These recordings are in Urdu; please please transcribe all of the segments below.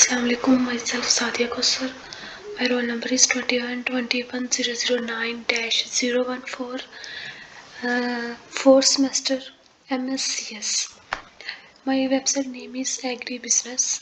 Assalamu alaikum, myself Sadia Kausar. My roll number is 21-21009-014, 4th semester MSCS. My website name is Agribusiness.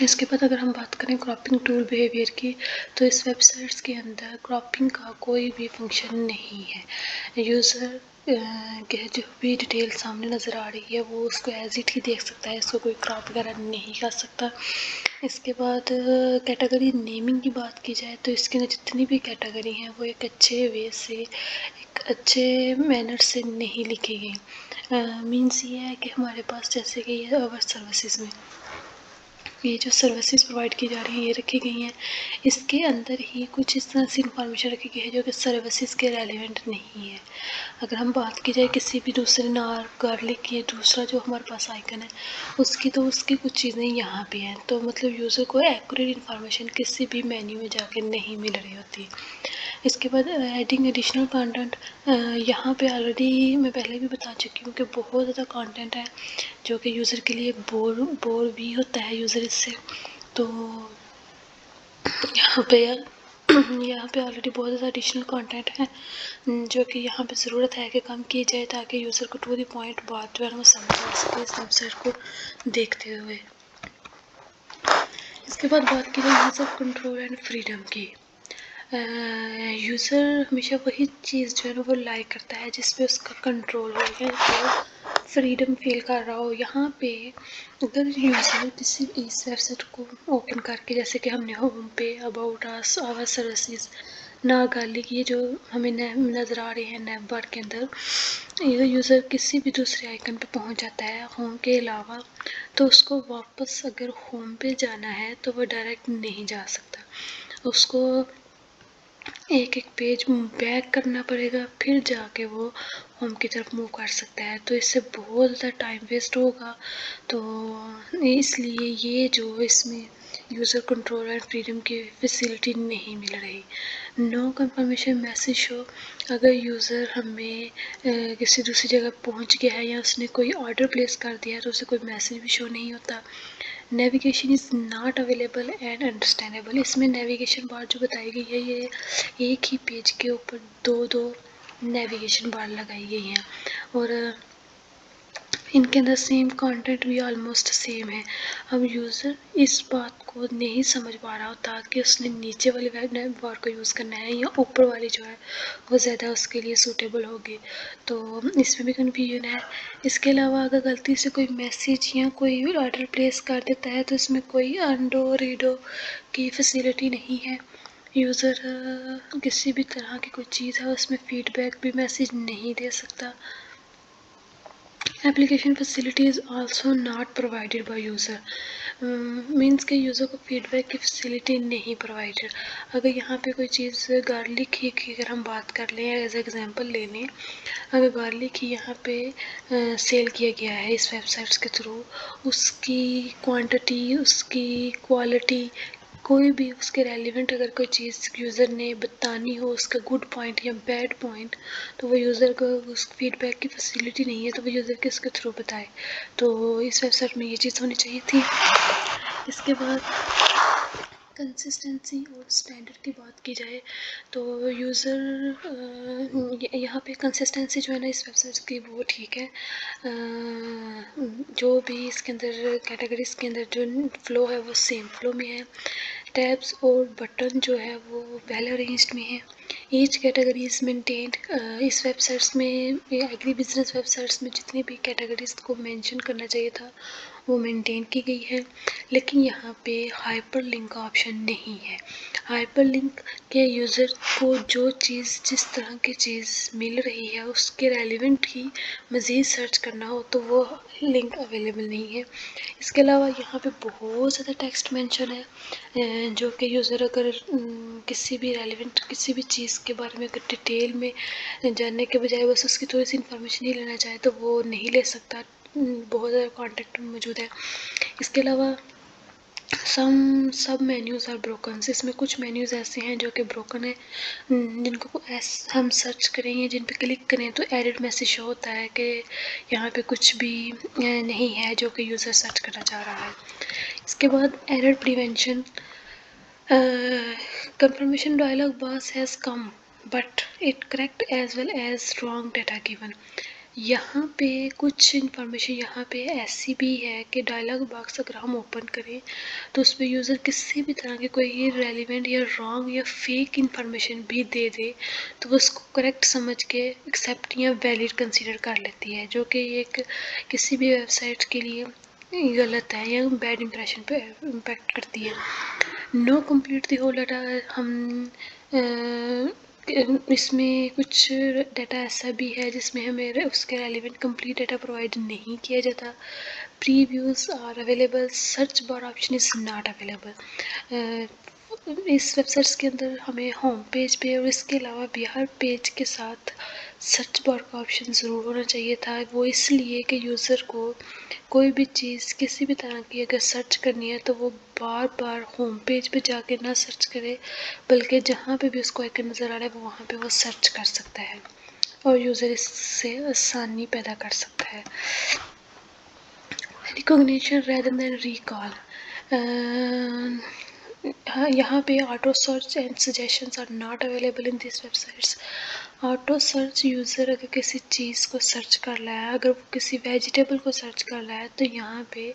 اس کے بعد اگر ہم بات کریں کراپنگ ٹول بیہیویئر کی، تو اس ویب سائٹس کے اندر کراپنگ کا کوئی بھی فنکشن نہیں ہے. یوزر کے جو بھی ڈیٹیل سامنے نظر آ رہی ہے وہ اس کو ایز اٹ ہی دیکھ سکتا ہے، اس کو کوئی کراپ وغیرہ نہیں کر سکتا. اس کے بعد کیٹیگری نیمنگ کی بات کی جائے تو اس کے اندر جتنی بھی کیٹیگری ہیں وہ ایک اچھے وے سے، ایک اچھے مینر سے نہیں لکھی گئی. مینس یہ ہے کہ ہمارے پاس جیسے کہ یہ اور سروسز میں یہ جو سروسز پرووائڈ کی جا رہی ہیں یہ رکھی گئی ہیں، اس کے اندر ہی کچھ اس طرح سے انفارمیشن رکھی گئی ہے جو کہ سروسز کے ریلیونٹ نہیں ہے. اگر ہم بات کی جائے کسی بھی دوسرے نار گارلک یہ دوسرا جو ہمارے پاس آئیکن ہے اس کی، تو اس کی کچھ چیزیں یہاں پہ ہیں، تو مطلب یوزر کو ایکوریٹ انفارمیشن کسی بھی مینیو میں جا کے نہیں مل رہی ہوتی. اس کے بعد ایڈنگ ایڈیشنل کانٹینٹ، یہاں پہ آلریڈی میں پہلے بھی بتا چکی ہوں کہ بہت زیادہ کانٹینٹ ہے جو کہ یوزر کے لیے بور بھی ہوتا ہے یوزر اس سے. تو یہاں پہ آلریڈی بہت زیادہ ایڈیشنل کانٹینٹ ہے جو کہ یہاں پہ ضرورت ہے کہ کم کی جائے تاکہ یوزر کو ٹو دی پوائنٹ بات جو ہے وہ سمجھ آ سکے اس ویب سائٹ کو دیکھتے ہوئے. اس کے بعد بات کی جائے یوزر کنٹرول اینڈ فریڈم کی. یوزر ہمیشہ وہی چیز جو ہے نا وہ لائک کرتا ہے جس پہ اس کا کنٹرول ہو یا فریڈم فیل کر رہا ہو. یہاں پہ اگر یوزر کسی اس ویب سائٹ کو اوپن کر کے، جیسے کہ ہم نے ہوم پہ، اباؤٹ اس، آور سروسز، ناگالک، یہ جو ہمیں نظر آ رہے ہیں نیو بار کے اندر، اگر یوزر کسی بھی دوسرے آئیکن پہ پہنچ جاتا ہے ہوم کے علاوہ، تو اس کو واپس اگر ہوم پہ جانا ہے تو وہ ڈائریکٹ نہیں جا سکتا، اس کو ایک ایک پیج بیک کرنا پڑے گا پھر جا کے وہ ہوم کی طرف موو کر سکتا ہے. تو اس سے بہت زیادہ ٹائم ویسٹ ہوگا. تو اس لیے یہ جو اس میں یوزر کنٹرول اینڈ فریڈم کی فیسلٹی نہیں مل رہی. نو کنفرمیشن میسج شو، اگر یوزر ہمیں کسی دوسری جگہ پہنچ گیا ہے یا اس نے کوئی آرڈر پلیس کر دیا ہے تو اسے کوئی میسج بھی شو نہیں ہوتا. Navigation is not available and understandable, اس میں نیویگیشن بار جو بتائی گئی ہے یہ ایک ہی پیج کے اوپر دو نیویگیشن بار لگائی گئی ہیں اور ان کے اندر سیم کانٹینٹ بھی آلموسٹ سیم ہے. اب یوزر اس بات کو نہیں سمجھ پا رہا ہوتا کہ اس نے نیچے والی بار کو یوز کرنا ہے یا اوپر والی جو ہے وہ زیادہ اس کے لیے سوٹیبل ہوگی، تو اس میں بھی کنفیوژن ہے. اس کے علاوہ اگر غلطی سے کوئی میسیج یا کوئی آرڈر پلیس کر دیتا ہے تو اس میں کوئی انڈو ریڈو کی فیسلٹی نہیں ہے. یوزر کسی بھی طرح کی کوئی چیز ہے اس میں فیڈ بیک بھی میسیج نہیں دے سکتا. Application facilities also not provided by user, means کہ یوزر کو فیڈ بیک کی فیسلٹی نہیں پرووائڈیڈ. اگر یہاں پہ کوئی چیز گارلک ہی کی اگر ہم بات کر لیں ایز ایگزامپل لے لیں، اگر گارلک ہی یہاں پہ سیل کیا گیا ہے اس ویب سائٹس کے تھرو، اس کی کوانٹٹی، اس کی کوالٹی، کوئی بھی اس کے ریلیونٹ اگر کوئی چیز یوزر نے بتانی ہو، اس کا گڈ پوائنٹ یا بیڈ پوائنٹ، تو وہ یوزر کو اس فیڈ بیک کی فیسلٹی نہیں ہے تو وہ یوزر کس کے تھرو بتائے. تو اس ویب سائٹ میں یہ چیز ہونی چاہیے تھی. اس کے بعد کنسسٹنسی اور اسٹینڈرڈ کی بات کی جائے تو یوزر یہاں پہ کنسسٹنسی جو ہے نا اس ویب سائٹ کی وہ ٹھیک ہے. جو بھی اس کے اندر کیٹیگریز کے اندر جو فلو ہے وہ سیم فلو میں ہے. ٹیبس اور بٹن جو ہے وہ ویل ارینجڈ میں ہے. ایچ کیٹیگریز مینٹینڈ، اس ویب سائٹس میں ایگری بزنس ویب سائٹس میں جتنی بھی کیٹیگریز کو مینشن کرنا چاہیے تھا وہ مینٹین کی گئی ہے، لیکن یہاں پہ ہائپر لنک کا آپشن نہیں ہے. ہائپر لنک کے یوزر کو جو چیز جس طرح کی چیز مل رہی ہے اس کے ریلیونٹ ہی مزید سرچ کرنا ہو تو وہ لنک اویلیبل نہیں ہے. اس کے علاوہ یہاں پہ بہت زیادہ ٹیکسٹ مینشن ہے جو کہ یوزر اگر کسی بھی ریلیونٹ کسی بھی چیز کے بارے میں اگر ڈیٹیل میں جاننے کے بجائے بس اس کی تھوڑی سی انفارمیشن ہی لینا چاہے تو وہ نہیں لے سکتا. بہت زیادہ کانٹیکٹ موجود ہے. اس کے علاوہ سب مینیوز آر بروکن، اس میں کچھ مینیوز ایسے ہیں جو کہ بروکن ہیں جن کو ہم سرچ کریں گے، جن پہ کلک کریں تو ایرر میسیج شو ہوتا ہے کہ یہاں پہ کچھ بھی نہیں ہے جو کہ یوزر سرچ کرنا چاہ رہا ہے. اس کے بعد error prevention, confirmation dialog box has come but it correct as well as wrong data given. یہاں پہ کچھ انفارمیشن یہاں پہ ایسی بھی ہے کہ ڈائلاگ باکس اگر ہم اوپن کریں تو اس پہ یوزر کسی بھی طرح کی کوئی ریلیونٹ یا رانگ یا فیک انفارمیشن بھی دے دے تو وہ اس کو کریکٹ سمجھ کے ایکسیپٹ یا ویلڈ کنسیڈر کر لیتی ہے، جو کہ ایک کسی بھی ویب سائٹ کے لیے غلط ہے یا بیڈ امپریشن پہ امپیکٹ کرتی ہے۔ نو کمپلیٹ دی ہول ڈاٹا، ہم اس میں کچھ ڈیٹا ایسا بھی ہے جس میں ہمیں اس کے ریلیونٹ کمپلیٹ ڈیٹا پرووائڈ نہیں کیا جاتا۔ Previews are available, search bar option is not available. اس ویب سائٹس کے اندر ہمیں ہوم پیج پہ اور اس کے علاوہ بھی ہر پیج کے ساتھ سرچ بار کا آپشن ضرور ہونا چاہیے تھا، وہ اس لیے کہ یوزر کو کوئی بھی چیز کسی بھی طرح کی اگر سرچ کرنی ہے تو وہ بار بار ہوم پیج پہ جا کے نہ سرچ کرے، بلکہ جہاں پہ بھی اس کو آئکن نظر آ رہا ہے وہ وہاں پہ وہ سرچ کر سکتا ہے اور یوزر اس سے آسانی پیدا کر سکتا ہے۔ ریکگنیشن ریدر دین ریکال، یہاں پہ auto search and suggestions are not available in these web sites. Auto search, user اگر کسی چیز کو سرچ کر رہا ہے، اگر وہ کسی ویجیٹیبل کو سرچ کر رہا ہے تو یہاں پہ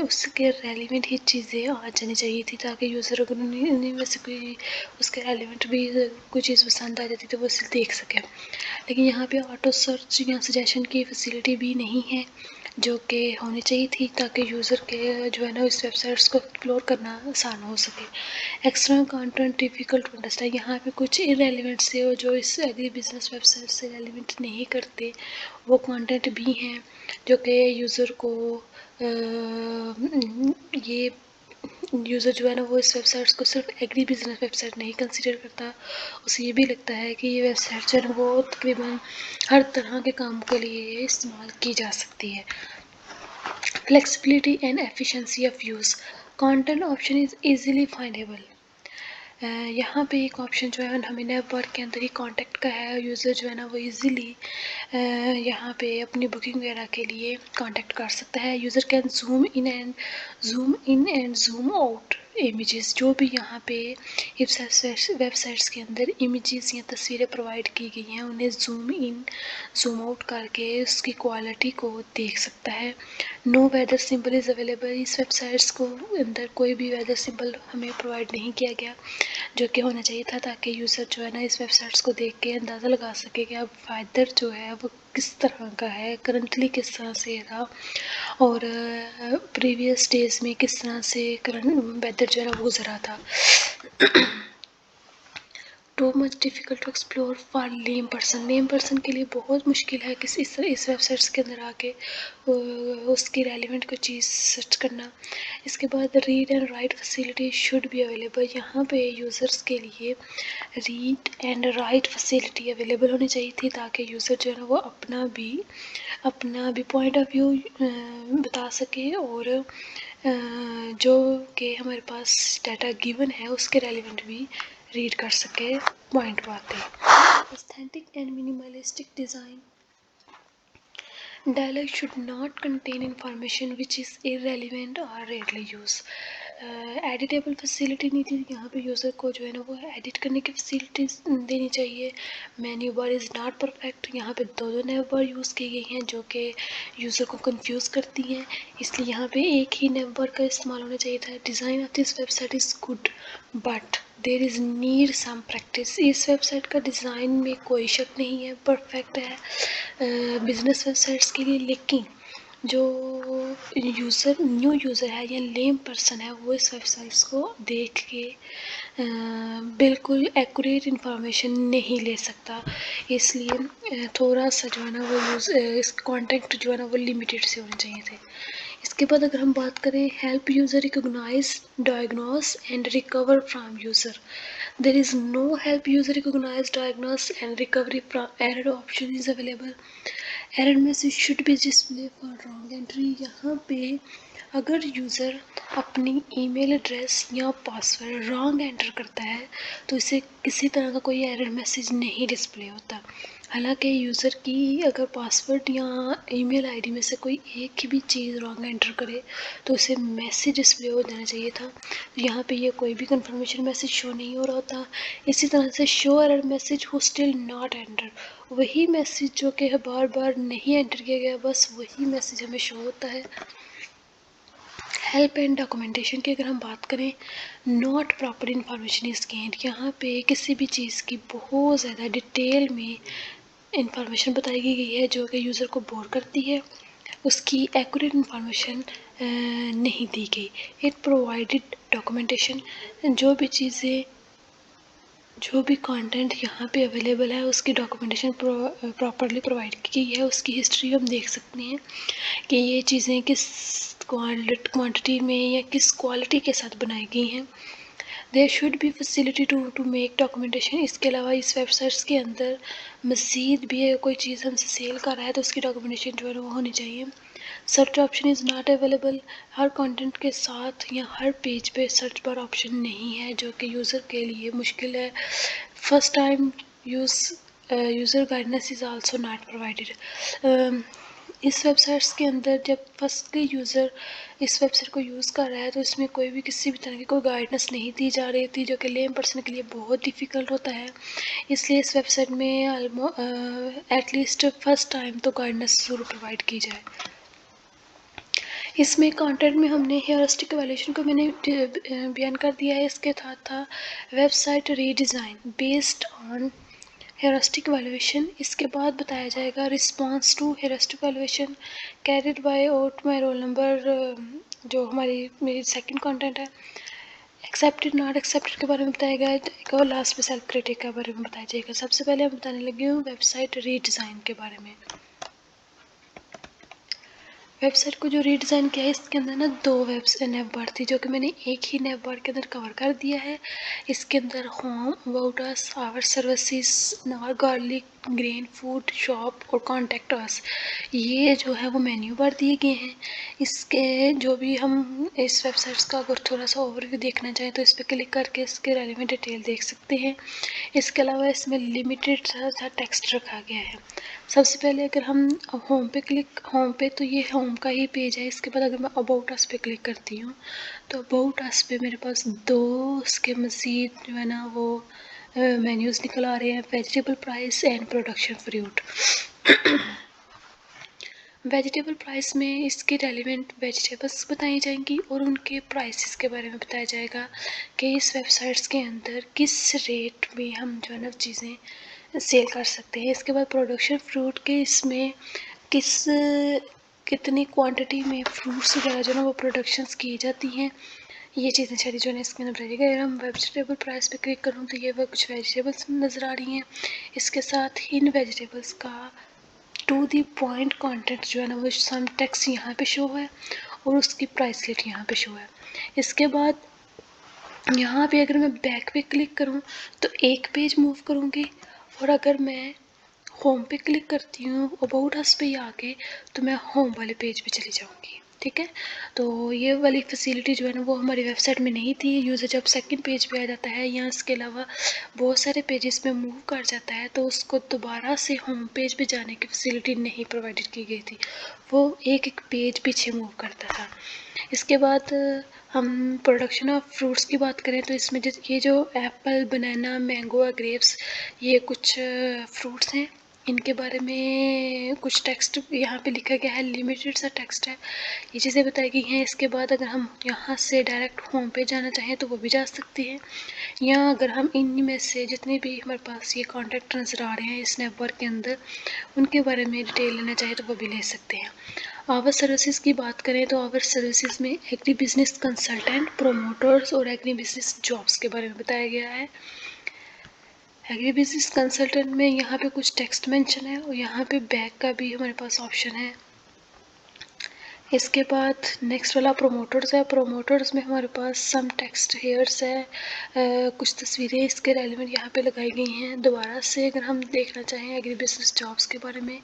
اس کے ریلیونٹ ہی چیزیں آ جانی چاہیے تھی تاکہ یوزر اگر انہیں میں سے کوئی اس کے ریلیونٹ بھی کوئی چیز پسند آ جاتی تو وہ اسے دیکھ سکے، لیکن یہاں پہ آٹو سرچ یا سجیشن کی فیسلٹی بھی نہیں ہے جو کہ ہونی چاہیے تھی تاکہ یوزر کے جو ہے نا اس ویب سائٹس کو ایکسپلور کرنا آسان ہو سکے۔ Extra content difficult to understand, یہاں پہ کچھ ریلیونٹ سے جو اس ایگری بزنس ویب سائٹ سے ریلیونٹ نہیں کرتے وہ کانٹینٹ بھی ہیں جو کہ یوزر کو یہ یوزر جو ہے نا وہ اس ویب سائٹس کو صرف ایگری بزنس ویب سائٹ نہیں کنسیڈر کرتا، اسے یہ بھی لگتا ہے کہ یہ ویب سائٹ جو ہے نا وہ تقریباً ہر طرح کے کام کے لیے استعمال کی جا سکتی ہے۔ Flexibility and efficiency of use, content option is easily findable, یہاں پہ ایک آپشن جو ہے ہمیں نیو بار کے اندر ہی کانٹیکٹ کا ہے، یوزر جو ہے نا وہ ایزیلی یہاں پہ اپنی بکنگ وغیرہ کے لیے کانٹیکٹ کر سکتا ہے۔ User can zoom in and zoom out images, جو بھی یہاں پہ ویب سائٹس کے اندر امیجز یا تصویریں پرووائڈ کی گئی ہیں انہیں زوم ان زوم آؤٹ کر کے اس کی کوالٹی کو دیکھ سکتا ہے۔ No weather symbol is available, اس ویب سائٹس کو اندر کوئی بھی ویدر سمبل ہمیں پرووائڈ نہیں کیا گیا جو کہ ہونا چاہیے تھا تاکہ یوزر جو ہے نا اس ویب سائٹس کو دیکھ کے اندازہ لگا سکے کہ اب ویدر جو ہے وہ کس طرح کا ہے، کرنٹلی کس طرح سے تھا اور پریویس ڈیز میں کس طرح سے ویدر جو ہے نا وہ گزرا تھا۔ Too much difficult to explore for lame person کے لیے بہت مشکل ہے کہ اس ویب سائٹس کے اندر آ کے اس کی ریلیونٹ کوئی چیز سرچ کرنا۔ اس کے بعد read and write facility should be available, یہاں پہ یوزرس کے لیے read and write facility available ہونی چاہیے تھی تاکہ یوزر جو ہے نا وہ اپنا بھی پوائنٹ آف ویو بتا سکے اور جو کہ ہمارے پاس ڈیٹا گیون ہے اس کے ریلیونٹ بھی ریڈ کر سکے پوائنٹ باتیں۔ Aesthetic and minimalistic design, dialog should not contain information which is irrelevant or rarely used۔ Editable facility نہیں تھی یہاں پہ، یوزر کو جو ہے نا وہ ایڈٹ کرنے کی فیسلٹیز دینی چاہیے۔ Menu bar is not perfect, یہاں پہ دو نیو بار یوز کی گئی ہیں جو کہ یوزر کو کنفیوز کرتی ہیں، اس لیے یہاں پہ ایک ہی نیو بار کا استعمال ہونا چاہیے تھا۔ Design of this web site is good but there is need some practice, اس ویب سائٹ کا ڈیزائن میں کوئی شک نہیں ہے، پرفیکٹ ہے بزنس ویب سائٹس کے لیے، لیکن جو نیو یوزر ہے یا لیم پرسن ہے وہ اس ویب سائٹس کو دیکھ کے بالکل ایکوریٹ انفارمیشن نہیں لے سکتا، اس لیے تھوڑا سا جو ہے نا وہ اس کانٹیکٹ جو ہے نا وہ لمیٹیڈ سے ہونے چاہیے تھے۔ اس کے بعد اگر ہم بات کریں help user recognise diagnose and recover from user, there is no help user recognise diagnose and recovery from error option is available. Error message should be display for wrong entry, یہاں پہ اگر یوزر اپنی ای میل ایڈریس یا پاسورڈ رانگ انٹر کرتا ہے تو اسے کسی طرح کا کوئی ایرر میسج نہیں ڈسپلے ہوتا، حالانکہ یوزر کی اگر پاسورڈ یا ای میل آئی ڈی میں سے کوئی ایک بھی چیز رانگ انٹر کرے تو اسے میسج ڈسپلے ہو جانا چاہیے تھا، یہاں پہ یہ کوئی بھی کنفرمیشن میسج شو نہیں ہو رہا ہوتا۔ اسی طرح سے شو ایرر میسج ہو اسٹل ناٹ انٹر، وہی میسیج جو کہ بار بار نہیں انٹر کیا گیا، بس وہی میسیج ہمیں شو ہوتا ہے۔ ہیلپ اینڈ ڈاکومنٹیشن کی اگر ہم بات کریں، not proper information is gained, یہاں پہ کسی بھی چیز کی بہت زیادہ ڈیٹیل میں انفارمیشن بتائی گئی ہے جو کہ یوزر کو بور کرتی ہے، اس کی ایکوریٹ انفارمیشن نہیں دی گئی۔ اٹ پرووائڈیڈ ڈاکومنٹیشن، جو بھی کانٹینٹ یہاں پہ اویلیبل ہے اس کی ڈاکومنٹیشن پراپرلی پرووائڈ کی گئی ہے، اس کی ہسٹری ہم دیکھ سکتے ہیں کہ یہ چیزیں کس کوانٹٹی میں یا کس کوالٹی کے ساتھ بنائی گئی ہیں۔ There should be facility to make documentation. اس کے علاوہ اس ویب سائٹس کے اندر مزید بھی کوئی چیز ہم سے سیل کر رہا ہے تو اس کی ڈاکومنٹیشن جو ہے وہ ہونی چاہیے۔ Search option is not available, ہر کانٹینٹ کے ساتھ یا ہر پیج پہ سرچ بار آپشن نہیں ہے جو کہ یوزر کے لیے مشکل ہے۔ First time user guidance is also not provided. اس ویب سائٹس کے اندر جب فرسٹلی یوزر اس ویب سائٹ کو یوز کر رہا ہے تو اس میں کوئی بھی کسی بھی طرح کی کوئی گائیڈنس نہیں دی جا رہی تھی جو کہ لیم پرسن کے لیے بہت ڈیفیکلٹ ہوتا ہے، اس لیے اس ویب سائٹ میں ایٹ لیسٹ فرسٹ ٹائم تو گائیڈنس ضرور پرووائڈ کی جائے۔ اس میں کانٹینٹ میں ہم نے ہیورسٹک ایویلیویشن کو میں نے بیان کر دیا ہے، اس کے ساتھ تھا website redesign based on heuristic evaluation. اس کے بعد بتایا جائے گا response to heuristic evaluation carried by out my roll number, جو میری سیکنڈ کانٹینٹ ہے۔ ایکسیپٹڈ ناٹ ایکسیپٹڈ کے بارے میں بتایا گیا ہے اور لاسٹ میں سیلف کریٹک کے بارے میں بتایا جائے گا۔ سب سے پہلے ہم بتانے لگی ہوں ویب سائٹ ری ڈیزائن کے بارے میں۔ ویب سائٹ کو جو ری ڈیزائن کیا ہے اس کے اندر دو نیو بار تھی جو کہ میں نے ایک ہی نیو بار کے اندر کور کر دیا ہے۔ اس کے اندر home, about us, our services, نار گارلک، گرین فوڈ شاپ اور کانٹیکٹ اس، یہ جو ہے وہ مینیو بار دیے گئے ہیں۔ اس کے جو بھی ہم اس ویب سائٹس کا اگر تھوڑا سا اوور ویو دیکھنا چاہیں تو اس پہ کلک کر کے اس کے ریلیونٹ ڈیٹیل دیکھ سکتے ہیں۔ اس کے علاوہ اس میں لمیٹڈ سا ٹیکسٹ رکھا گیا ہے۔ سب سے پہلے اگر ہم ہوم پہ تو یہ ہوم کا ہی پیج ہے، اس کے بعد اگر میں اباؤٹ اس پہ کلک کرتی ہوں تو اباؤٹ اس پہ میرے پاس دو اس کے مزید جو ہے نا وہ مینیوز نکل آ رہے ہیں، vegetable price and production fruit. Vegetable price میں اس کے ریلیونٹ ویجیٹیبلس بتائی جائیں گی اور ان کے پرائسز کے بارے میں بتایا جائے گا کہ اس ویب سائٹس کے اندر کس ریٹ میں ہم جو ہے نا چیزیں سیل کر سکتے ہیں۔ اس کے بعد پروڈکشن فروٹ کے اس میں کتنی کوانٹٹی میں فروٹس وغیرہ جو ہے نا وہ پروڈکشنز کی جاتی ہیں، یہ چیزیں ساری جو ہے نا اس کے اندر بتائی گئی۔ اگر ہم ویجیٹیبل پرائس پہ کلک کروں تو یہ وہ کچھ ویجیٹیبلس نظر آ رہی ہیں، اس کے ساتھ ان ویجیٹیبلس کا ٹو دی پوائنٹ کانٹینٹ جو ہے نا وہ سم ٹیکس یہاں پہ شو ہے اور اس کی پرائس لسٹ یہاں پہ شو ہے۔ اس کے بعد یہاں پہ اگر میں بیک پہ کلک کروں تو ایک پیج موو کروں گی، اور اگر میں ہوم پہ کلک کرتی ہوں اباؤٹ اس پہ آ کے تو میں ہوم والے پیج پہ چلی جاؤں گی، ٹھیک ہے۔ تو یہ والی فیسیلٹی جو ہے نا وہ ہماری ویب سائٹ میں نہیں تھی۔ یوزر جب سیکنڈ پیج پہ آ جاتا ہے یا اس کے علاوہ بہت سارے پیجز میں موو کر جاتا ہے تو اس کو دوبارہ سے ہوم پیج پہ جانے کی فیسیلٹی نہیں پرووائڈ کی گئی تھی، وہ ایک پیج پیچھے موو کرتا تھا۔ اس کے بعد ہم پروڈکشن آف فروٹس کی بات کریں تو اس میں یہ جو ایپل، بنانا، مینگو اور گریپس، یہ کچھ فروٹس ہیں، ان کے بارے میں کچھ ٹیکسٹ یہاں پہ لکھا گیا ہے، لمیٹڈ سا ٹیکسٹ ہے، یہ چیزیں بتائی گئی ہیں۔ اس کے بعد اگر ہم یہاں سے ڈائریکٹ ہوم پہ جانا چاہیں تو وہ بھی جا سکتے ہیں، یا اگر ہم ان میں سے جتنے بھی ہمارے پاس یہ کانٹیکٹ نظر آ رہے ہیں اس نیٹ ورک کے اندر ان کے بارے میں ڈیٹیل لینا چاہیں تو وہ بھی لے سکتے ہیں۔ آور سروسز کی بات کریں تو آور سروسز میں ایگری بزنس کنسلٹنٹ، پروموٹرز اور ایگری بزنس جابس کے بارے میں بتایا گیا ہے۔ ایگری بزنس کنسلٹنٹ میں یہاں پہ کچھ ٹیکسٹ مینشن ہے اور یہاں پہ بیک کا بھی ہمارے پاس آپشن ہے۔ اس کے بعد نیکسٹ والا پروموٹرز ہے۔ پروموٹرز میں ہمارے پاس سم ٹیکسٹ ہیئرس ہے، کچھ تصویریں اس کے ریلیونٹ یہاں پہ لگائی گئی ہیں۔ دوبارہ سے اگر ہم دیکھنا چاہیں ایگری بزنس جابس کے بارے میں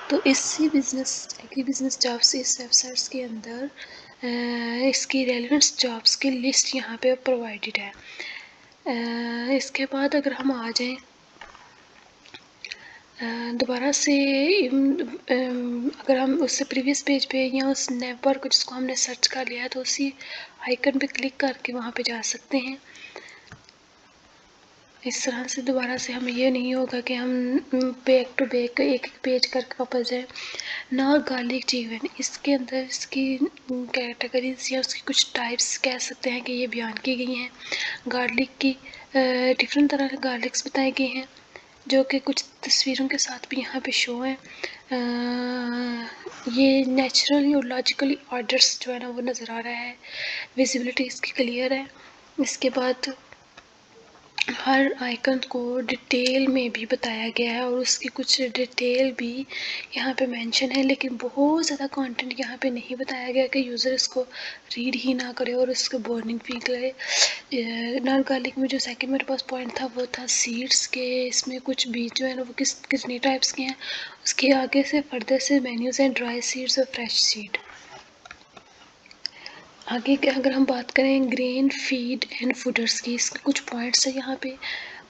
تو ایگری بزنس جابس اس ویب سائٹس کے اندر اس کی ریلیونٹ جابس کی لسٹ یہاں پہ پرووائڈیڈ ہے۔ اس کے بعد اگر ہم آ جائیں دوبارہ سے اگر ہم اس سے پریویس پیج پہ یا اس نیب بار کو جس کو ہم نے سرچ کر لیا ہے تو اسی آئیکن پہ کلک کر کے وہاں پہ جا سکتے ہیں۔ اس طرح سے دوبارہ سے ہمیں یہ نہیں ہوگا کہ ہم بیک ٹو بیک ایک پیج کر کے واپس جائیں. نا گارلک چکن، اس کے اندر اس کی کیٹیگریز یا اس کی کچھ ٹائپس کہہ سکتے ہیں کہ یہ بیان کی گئی ہیں. گارلک کی ڈفرینٹ طرح کے گارلکس بتائے گئے ہیں جو کہ کچھ تصویروں کے ساتھ بھی یہاں پہ شو ہیں. یہ نیچرلی اور لاجیکلی آرڈرس جو ہے نا وہ نظر آ رہا ہے. ویزیبلٹی اس کی کلیئر ہے. اس کے بعد ہر آئیکن کو ڈیٹیل میں بھی بتایا گیا ہے اور اس کی کچھ ڈیٹیل بھی یہاں پہ مینشن ہے، لیکن بہت زیادہ کانٹینٹ یہاں پہ نہیں بتایا گیا کہ یوزر اس کو ریڈ ہی نہ کرے اور اس کو بورنگ فیل کرے. نان گارلک میں جو سیکنڈ میرے پاس پوائنٹ تھا وہ تھا سیڈس کے. اس میں کچھ بیج جو ہے نا وہ کتنی ٹائپس کے ہیں. اس کے آگے سے فردر سے مینیوز ہیں ڈرائی سیڈس اور فریش سیڈ. آگے اگر ہم بات کریں گرین فیڈ اینڈ فوڈرس کی، اس کے کچھ پوائنٹس ہیں یہاں پہ.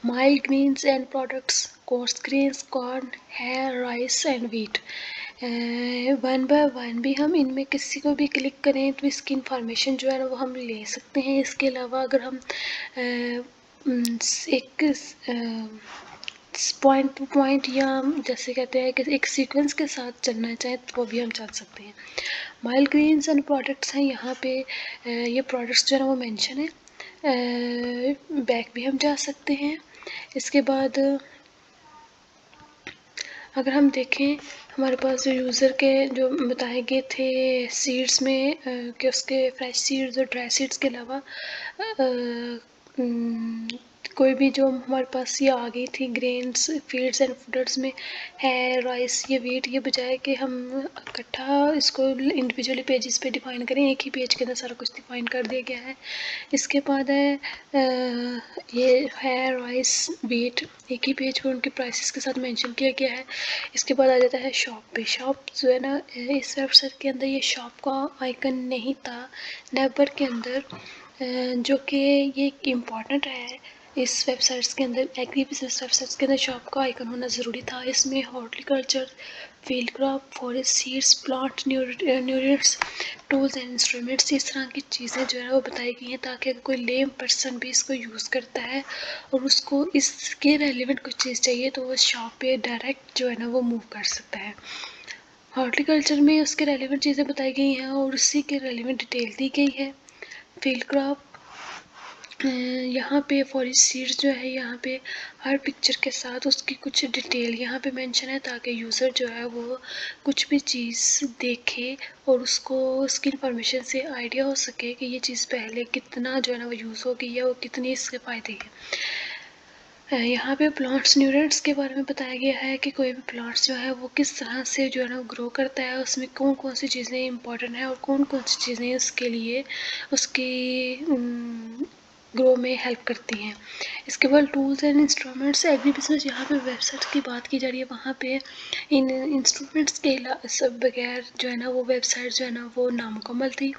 Mild grains and products, coarse grains, corn, hair, rice and wheat. One by one بھی ہم ان میں کسی کو بھی کلک کریں تو اس کی انفارمیشن جو ہے نا وہ ہم لے سکتے ہیں. اس کے علاوہ اگر ہم ایک پوائنٹ ٹو پوائنٹ یا جیسے کہتے ہیں کہ ایک سیکوینس کے ساتھ چلنا چاہیں تو وہ بھی ہم چل سکتے ہیں. مائلڈ گرینز اینڈ پروڈکٹس ہیں یہاں پہ. یہ پروڈکٹس جو ہے نا وہ مینشن ہے. بیک بھی ہم جا سکتے ہیں. اس کے بعد اگر ہم دیکھیں ہمارے پاس جو یوزر کے جو بتائے گئے تھے سیڈس میں کہ اس کے فریش سیڈز اور ڈرائی سیڈس کے علاوہ کوئی بھی جو ہمارے پاس یہ آ گئی تھی گرینس فیڈس اینڈ فوڈرز میں ہے رائس یہ ویٹ، یہ بجائے کہ ہم اکٹھا اس کو انڈیویجولی پیجز پہ ڈیفائن کریں، ایک ہی پیج کے اندر سارا کچھ ڈیفائن کر دیا گیا ہے. اس کے بعد ہے یہ ہے رائس ویٹ ایک ہی پیج پر ان کے پرائسز کے ساتھ مینشن کیا گیا ہے. اس کے بعد آ جاتا ہے شاپ پہ. شاپ جو ہے نا اس ویب سائٹ کے اندر یہ شاپ کا آئیکن نہیں تھا نیبر کے اندر، جو کہ یہ ایک امپورٹنٹ ہے اس ویب سائٹس کے اندر. ایگری بزنس ویب سائٹس کے اندر شاپ کا آئیکن ہونا ضروری تھا. اس میں horticulture, field craft, forest seeds, plant nutrients, tools and instruments, اس طرح کی چیزیں جو ہے وہ بتائی گئی ہیں تاکہ اگر کوئی لیم پرسن بھی اس کو یوز کرتا ہے اور اس کو اس کے ریلیونٹ کچھ چیز چاہیے تو وہ شاپ پہ ڈائریکٹ جو ہے نا وہ موو کر سکتا ہے. ہارٹیکلچر میں اس کے ریلیونٹ چیزیں بتائی گئی ہیں اور اسی کے ریلیونٹ ڈیٹیل دی گئی ہے. فیلڈ کرافٹ یہاں پہ فارسٹ سیڈز جو ہے یہاں پہ ہر پکچر کے ساتھ اس کی کچھ ڈیٹیل یہاں پہ مینشن ہے تاکہ یوزر جو ہے وہ کچھ بھی چیز دیکھے اور اس کو اس کی انفارمیشن سے آئیڈیا ہو سکے کہ یہ چیز پہلے کتنا جو ہے نا وہ یوز ہو گئی ہے اور کتنی اس کے فائدے ہیں. یہاں پہ پلانٹس نیورنٹس کے بارے میں بتایا گیا ہے کہ کوئی بھی پلانٹس جو ہے وہ کس طرح سے جو ہے نا گرو کرتا ہے، اس میں کون کون سی چیزیں امپورٹنٹ ہیں اور کون کون سی چیزیں اس کے لیے اس کی گرو میں ہیلپ کرتی ہیں. اس کے بعد tools and instruments agri business یہاں پہ ویب سائٹ کی بات کی جا رہی ہے، وہاں پہ ان انسٹرومنٹس کے بغیر جو ہے نا وہ ویب سائٹ جو ہے نا وہ نامکمل تھی.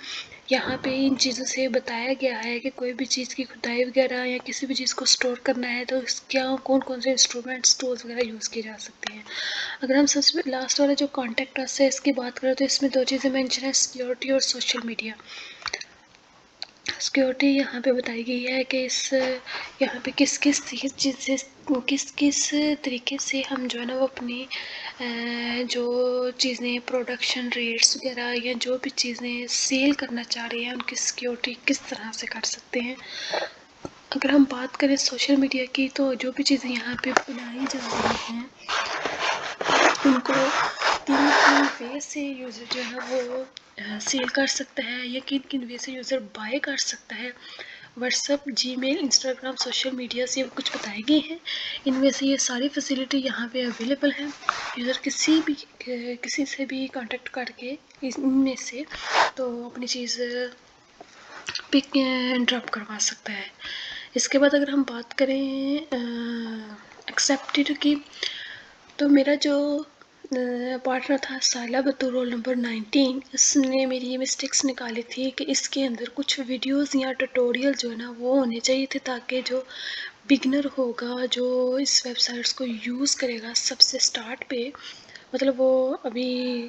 یہاں پہ ان چیزوں سے بتایا گیا ہے کہ کوئی بھی چیز کی کھدائی وغیرہ یا کسی بھی چیز کو اسٹور کرنا ہے تو کیا کون کون سے انسٹرومنٹس ٹولز وغیرہ یوز کیے جا سکتے ہیں. اگر ہم سب سے لاسٹ والا جو کانٹیکٹ اس ہے اس کی بات کریں تو اس میں دو چیزیں مینشن ہیں، سیکیورٹی اور سوشل میڈیا. سیکیورٹی یہاں پہ بتائی گئی ہے کہ یہاں پہ کس کس طریقے سے ہم جو ہے نا وہ اپنی جو چیزیں پروڈکشن ریٹس وغیرہ یا جو بھی چیزیں سیل کرنا چاہ رہے ہیں ان کی سیکیورٹی کس طرح سے کر سکتے ہیں. اگر ہم بات کریں سوشل میڈیا کی تو جو بھی چیزیں یہاں پہ بنائی جا رہی ہیں ان کو کن وے سے یوزر جو ہے وہ سیل کر سکتا ہے یا کن وے سے یوزر بائی کر سکتا ہے. واٹس ایپ، جی میل، انسٹاگرام، سوشل میڈیا سے کچھ بتائے گئے ہیں. ان میں سے یہ ساری فیسلٹی یہاں پہ اویلیبل ہیں. یوزر کسی سے بھی کانٹیکٹ کر کے ان میں سے تو اپنی چیز پک اینڈ ڈراپ کروا سکتا ہے. اس کے بعد اگر ہم بات کریں ایکسیپٹیڈ کی تو میرا جو پارٹنر تھا سائلہ بطور رول نمبر 19، اس نے میری یہ مسٹیکس نکالی تھی کہ اس کے اندر کچھ ویڈیوز یا ٹیوٹوریل جو ہے نا وہ ہونے چاہیے تھے تاکہ جو بگنر ہوگا جو اس ویب سائٹس کو یوز کرے گا سب سے سٹارٹ پہ، مطلب وہ ابھی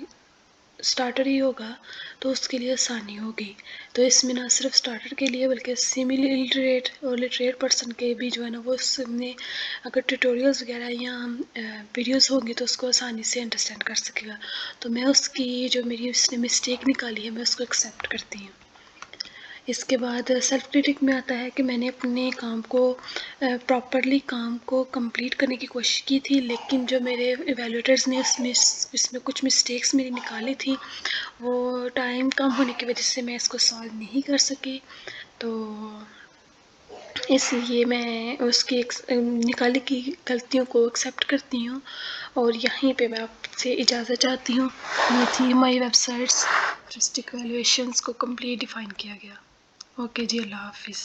اسٹارٹر ہی ہوگا تو اس کے لیے آسانی ہوگی. تو اس میں نہ صرف اسٹارٹر کے لیے بلکہ سیمی لٹریٹ اور لٹریٹ پرسن کے بھی جو ہے نا وہ اس میں اگر ٹیوٹوریلز وغیرہ یا ویڈیوز ہوں گی تو اس کو آسانی سے انڈرسٹینڈ کر سکے گا. تو میں اس کی جو میری اس نے مسٹیک نکالی ہے میں اس کو ایکسیپٹ کرتی ہوں. اس کے بعد سیلف کرٹک میں آتا ہے کہ میں نے اپنے کام کو پراپرلی کام کو کمپلیٹ کرنے کی کوشش کی تھی، لیکن جو میرے ایویلیویٹرز نے اس میں کچھ مسٹیکس میری نکالی تھی، وہ ٹائم کم ہونے کی وجہ سے میں اس کو سالو نہیں کر سکی. تو اس لیے میں اس کی نکالی کی غلطیوں کو ایکسیپٹ کرتی ہوں اور یہیں پہ میں آپ سے اجازت چاہتی ہوں. یہ تھی ہماری ویب سائٹس ٹرسٹک ویلیویشنس کو کمپلیٹ ڈیفائن کیا گیا. اوکے جی، اللہ حافظ.